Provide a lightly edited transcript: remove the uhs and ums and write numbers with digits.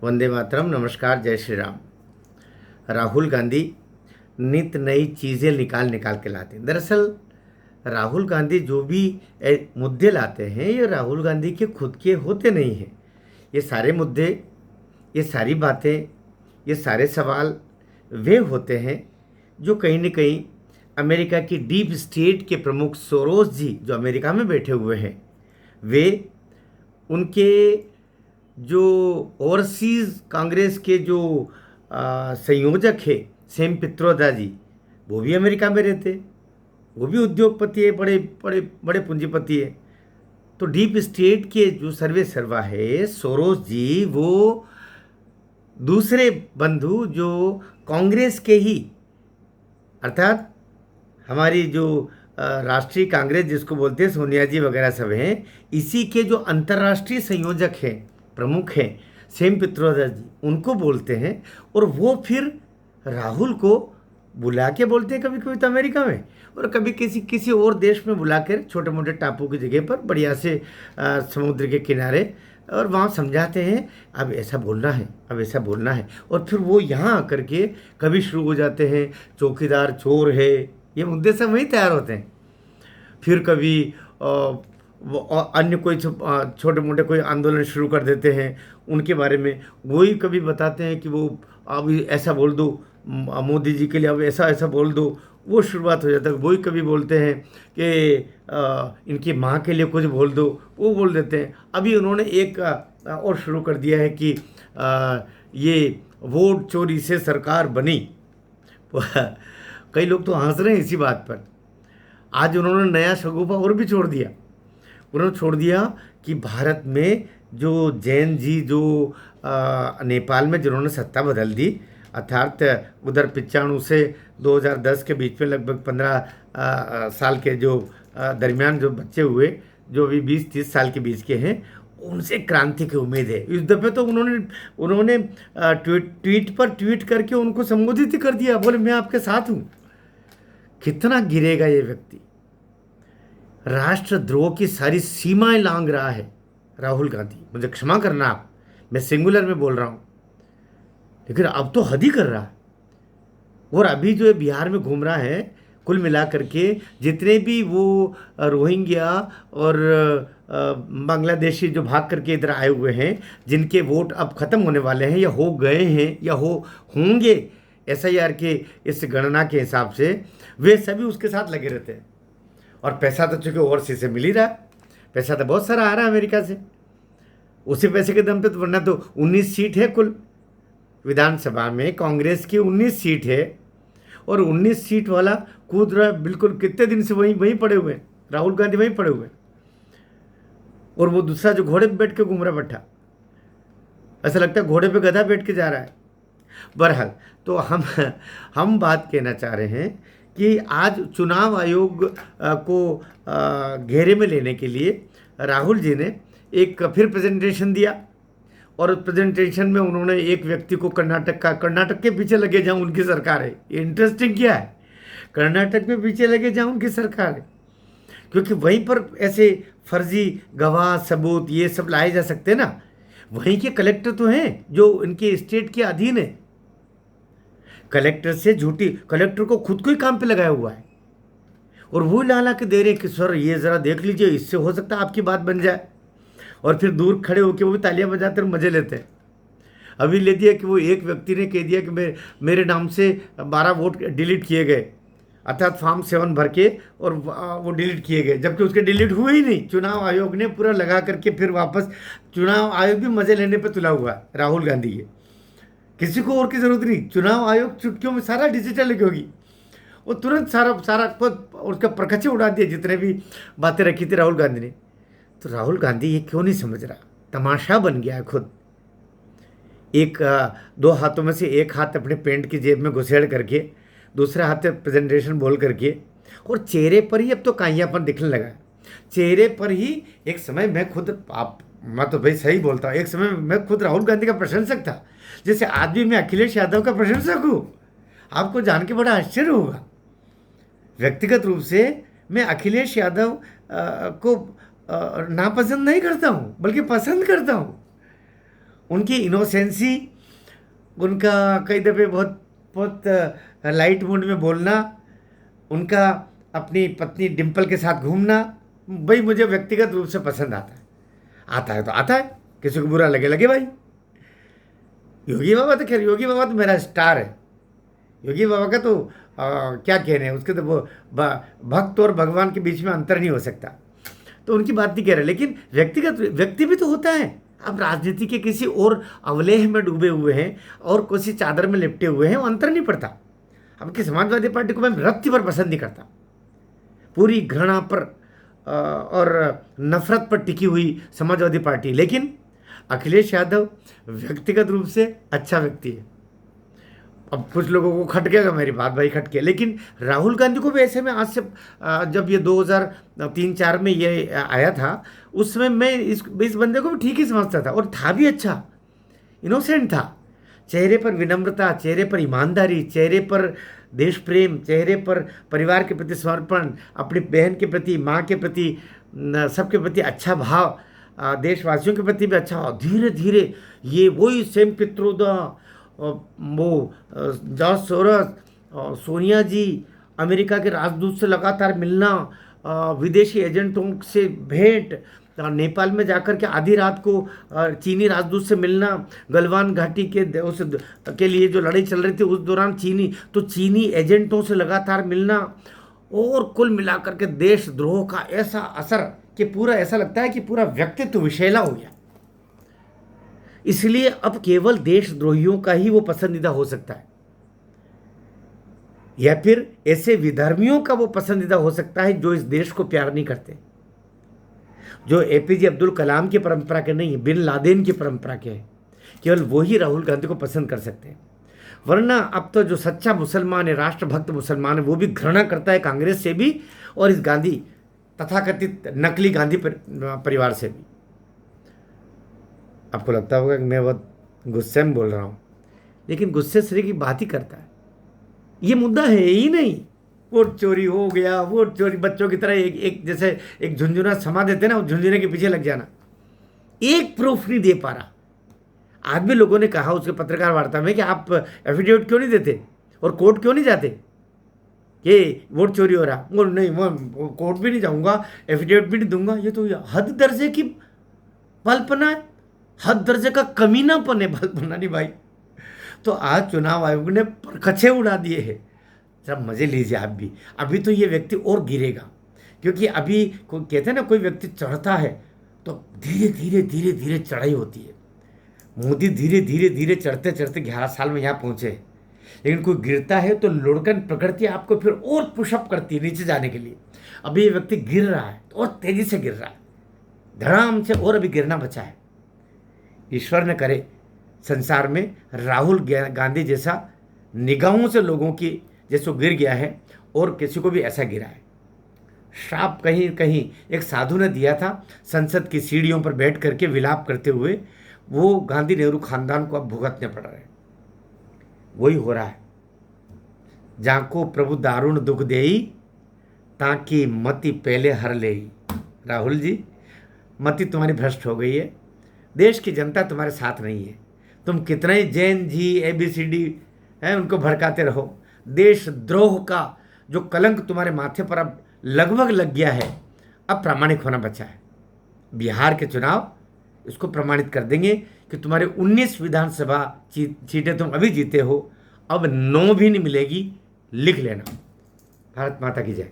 वंदे मातरम। नमस्कार, जय श्री राम। राहुल गांधी नित नई चीज़ें निकाल निकाल के लाते हैं। दरअसल राहुल गांधी जो भी मुद्दे लाते हैं, ये राहुल गांधी के खुद के होते नहीं हैं। ये सारे मुद्दे, ये सारी बातें, ये सारे सवाल वे होते हैं जो कहीं न कहीं अमेरिका की डीप स्टेट के प्रमुख सोरोस जी, जो अमेरिका में बैठे हुए हैं, वे उनके जो ओवरसीज़ कांग्रेस के जो संयोजक है सैम पित्रोदा जी, वो भी अमेरिका में रहते, वो भी उद्योगपति है, बड़े बड़े बड़े पूंजीपति है। तो डीप स्टेट के जो सर्वे सर्वा है सोरोस जी, वो दूसरे बंधु जो कांग्रेस के ही, अर्थात हमारी जो राष्ट्रीय कांग्रेस जिसको बोलते हैं, सोनिया जी वगैरह सब हैं, इसी के जो अंतर्राष्ट्रीय संयोजक हैं, प्रमुख हैं सैम पित्रोदा जी, उनको बोलते हैं। और वो फिर राहुल को बुला के बोलते हैं, कभी कभी तो अमेरिका में, और कभी किसी और देश में बुलाकर छोटे मोटे टापू की जगह पर बढ़िया से समुद्र के किनारे, और वहाँ समझाते हैं अब ऐसा बोलना है, अब ऐसा बोलना है। और फिर वो यहाँ आकर के कभी शुरू हो जाते हैं चौकीदार चोर है, ये मुद्दे सब वहीं तैयार होते हैं। फिर कभी अन्य कोई छोटे मोटे कोई आंदोलन शुरू कर देते हैं, उनके बारे में वही कभी बताते हैं कि वो अब ऐसा बोल दो मोदी जी के लिए, अब ऐसा ऐसा बोल दो, वो शुरुआत हो जाता है। वही कभी बोलते हैं कि इनकी माँ के लिए कुछ बोल दो, वो बोल देते हैं। अभी उन्होंने एक और शुरू कर दिया है कि ये वोट चोरी से सरकार बनी। कई लोग तो हंस रहे हैं इसी बात पर। आज उन्होंने नया शगुफा और भी छोड़ दिया। उन्होंने छोड़ दिया कि भारत में जो जैन जी जो नेपाल में जिन्होंने सत्ता बदल दी, अर्थात उधर 95 से 2010 के बीच में लगभग 15 साल के जो दरमियान जो बच्चे हुए, जो अभी 20-30 साल के बीच के हैं, उनसे क्रांति की उम्मीद है। इस दफ़े तो उन्होंने ट्वीट पर ट्वीट करके उनको संबोधित ही कर दिया, बोले मैं आपके साथ हूँ। कितना गिरेगा ये व्यक्ति। राष्ट्रद्रोह की सारी सीमाएं लांघ रहा है राहुल गांधी। मुझे क्षमा करना आप, मैं सिंगुलर में बोल रहा हूँ, लेकिन अब तो हद ही कर रहा है। और अभी जो बिहार में घूम रहा है, कुल मिला करके जितने भी वो रोहिंग्या और बांग्लादेशी जो भाग करके इधर आए हुए हैं, जिनके वोट अब ख़त्म होने वाले हैं या हो गए हैं या होंगे SIR के इस गणना के हिसाब से, वे सभी उसके साथ लगे रहते हैं। और पैसा तो चूँकि ओवरसीज से मिल ही रहा है, पैसा तो बहुत सारा आ रहा है अमेरिका से। उसी पैसे के दम पे तो, वरना तो 19 सीट है कुल विधानसभा में, कांग्रेस की 19 सीट है, और 19 सीट वाला कूद रहा है बिल्कुल। कितने दिन से वहीं पड़े हुए हैं राहुल गांधी, वहीं पड़े हुए हैं। और वो दूसरा जो घोड़े पे बैठ के घूम रहा बट्ठा, ऐसा लगता है घोड़े पे गधा बैठ के जा रहा है। बहरहाल, तो हम बात कहना चाह रहे हैं कि आज चुनाव आयोग को घेरे में लेने के लिए राहुल जी ने एक फिर प्रेजेंटेशन दिया, और प्रेजेंटेशन में उन्होंने एक व्यक्ति को कर्नाटक के पीछे लगे जाऊं उनकी सरकार है। ये इंटरेस्टिंग क्या है, कर्नाटक में पीछे लगे जाऊं उनकी सरकार है, क्योंकि वहीं पर ऐसे फर्जी गवाह सबूत ये सब लाए जा सकते हैं ना। वहीं के कलेक्टर तो हैं जो इनके स्टेट के अधीन है। कलेक्टर से झूठी, कलेक्टर को खुद को ही काम पे लगाया हुआ है, और वो ला के दे रहे कि सर ये ज़रा देख लीजिए, इससे हो सकता है आपकी बात बन जाए। और फिर दूर खड़े होकर वो भी तालियां बजाते और मजे लेते हैं। अभी ले दिया कि वो एक व्यक्ति ने कह दिया कि मेरे नाम से 12 वोट डिलीट किए गए, अर्थात फॉर्म 7 भर के, और वो डिलीट किए गए, जबकि उसके डिलीट हुए ही नहीं। चुनाव आयोग ने पूरा लगा करके फिर वापस, चुनाव आयोग भी मजे लेने पर तुला हुआ है राहुल गांधी के। किसी को और की ज़रूरत नहीं, चुनाव आयोग चुटकियों में सारा डिजिटल लगी होगी, वो तुरंत सारा उसका प्रखचे उड़ा दिया जितने भी बातें रखी थी राहुल गांधी ने। तो राहुल गांधी ये क्यों नहीं समझ रहा, तमाशा बन गया है खुद। एक 2 हाथों में से एक हाथ अपने पेंट की जेब में घुसेड़ करके, दूसरा हाथ प्रेजेंटेशन बोल करके, और चेहरे पर ही अब तो काइयापन दिखने लगा है। चेहरे पर ही एक समय मैं तो भाई सही बोलता हूँ, एक समय मैं खुद राहुल गांधी का प्रशंसक था। जैसे आदमी मैं अखिलेश यादव का प्रशंसक हूँ। आपको जान के बड़ा आश्चर्य होगा, व्यक्तिगत रूप से मैं अखिलेश यादव को नापसंद नहीं करता हूँ, बल्कि पसंद करता हूँ। उनकी इनोसेंसी, उनका कई दफ़े बहुत बहुत लाइट मूड में बोलना, उनका अपनी पत्नी डिम्पल के साथ घूमना, भाई मुझे व्यक्तिगत रूप से पसंद आता है। आता है तो आता है, किसी को बुरा लगे लगे भाई। योगी बाबा तो खैर, योगी बाबा तो मेरा स्टार है। योगी बाबा का तो क्या कहने हैं, उसके तो वो भक्त और भगवान के बीच में अंतर नहीं हो सकता, तो उनकी बात नहीं कह रहे। लेकिन व्यक्तिगत व्यक्ति भी तो होता है। अब राजनीति के किसी और अवलेह में डूबे हुए हैं और किसी चादर में लिपटे हुए हैं, वो अंतर नहीं पड़ता। अब की समाजवादी पार्टी को मैं रत्ती भर पसंद नहीं करता, पूरी घृणा पर और नफरत पर टिकी हुई समाजवादी पार्टी। लेकिन अखिलेश यादव व्यक्तिगत रूप से अच्छा व्यक्ति है। अब कुछ लोगों को खटकेगा मेरी बात, भाई खटके, लेकिन राहुल गांधी को भी ऐसे में आज से जब ये 2003-04 में ये आया था, उस समय मैं इस बंदे को भी ठीक ही समझता था, और था भी अच्छा, इनोसेंट था। चेहरे पर विनम्रता, चेहरे पर ईमानदारी, चेहरे पर देश प्रेम, चेहरे पर परिवार के प्रति समर्पण, अपनी बहन के प्रति, माँ के प्रति, सबके प्रति अच्छा भाव, देशवासियों के प्रति भी अच्छा भाव। धीरे धीरे ये वही सेम पित्रोदा, वो जॉर्ज सोरस, सोनिया जी, अमेरिका के राजदूत से लगातार मिलना, विदेशी एजेंटों से भेंट, नेपाल में जाकर के आधी रात को चीनी राजदूत से मिलना, गलवान घाटी के उस के लिए जो लड़ाई चल रही थी उस दौरान चीनी एजेंटों से लगातार मिलना, और कुल मिलाकर के देशद्रोह का ऐसा असर कि पूरा ऐसा लगता है कि पूरा व्यक्तित्व विषैला हो गया। इसलिए अब केवल देशद्रोहियों का ही वो पसंदीदा हो सकता है, या फिर ऐसे विधर्मियों का वो पसंदीदा हो सकता है जो इस देश को प्यार नहीं करते, जो एपीजे अब्दुल कलाम की परंपरा के नहीं, बिन लादेन की परंपरा के हैं। केवल वही राहुल गांधी को पसंद कर सकते हैं, वरना अब तो जो सच्चा मुसलमान है, राष्ट्रभक्त मुसलमान है, वो भी घृणा करता है कांग्रेस से भी और इस गांधी तथाकथित नकली गांधी परिवार से भी। आपको लगता होगा कि मैं बहुत गुस्से में बोल रहा हूँ, लेकिन गुस्से से की बात ही करता है। ये मुद्दा है ही नहीं, वोट चोरी हो गया, वोट चोरी, बच्चों की तरह एक जैसे एक झुंझुना समा देते ना, उस झुंझुने के पीछे लग जाना। एक प्रूफ नहीं दे पा रहा। आज भी लोगों ने कहा उसके पत्रकार वार्ता में कि आप एफिडेविट क्यों नहीं देते और कोर्ट क्यों नहीं जाते, कि वोट चोरी हो रहा। वो नहीं, मैं कोर्ट भी नहीं जाऊंगा, एफिडेविट भी नहीं दूंगा। ये तो हद दर्जे की पलपना है, हद दर्जे का कमीनापन है, पलपना नहीं भाई। तो आज चुनाव आयोग ने परखचे उड़ा दिए हैं। जरा मजे लीजिए आप भी। अभी तो ये व्यक्ति और गिरेगा, क्योंकि अभी कहते हैं ना, कोई व्यक्ति चढ़ता है तो धीरे धीरे धीरे धीरे चढ़ाई होती है। मोदी धीरे धीरे धीरे चढ़ते चढ़ते 11 साल में यहाँ पहुँचे, लेकिन कोई गिरता है तो लुढ़कन प्रकृति आपको फिर और पुशअप करती है नीचे जाने के लिए। अभी ये व्यक्ति गिर रहा है और तेजी से गिर रहा है, धड़ाम से, और अभी गिरना बचा है। ईश्वर न करे संसार में राहुल गांधी जैसा निगाहों से लोगों की जैसे गिर गया है और किसी को भी ऐसा गिरा है। श्राप कहीं कहीं एक साधु ने दिया था, संसद की सीढ़ियों पर बैठ करके विलाप करते हुए, वो गांधी नेहरू खानदान को अब भुगतने पड़ रहे हैं। वही हो रहा है। जाको प्रभु दारुण दुख देई, ताकि मति पहले हर लेई। राहुल जी, मति तुम्हारी भ्रष्ट हो गई है, देश की जनता तुम्हारे साथ नहीं है। तुम कितना ही जैन जी ABCD है उनको भड़काते रहो, देशद्रोह का जो कलंक तुम्हारे माथे पर अब लगभग लग गया है, अब प्रामाणिक होना बचा है। बिहार के चुनाव इसको प्रमाणित कर देंगे कि तुम्हारे 19 विधानसभा सीटें तुम अभी जीते हो, अब 9 भी नहीं मिलेगी। लिख लेना। भारत माता की जय।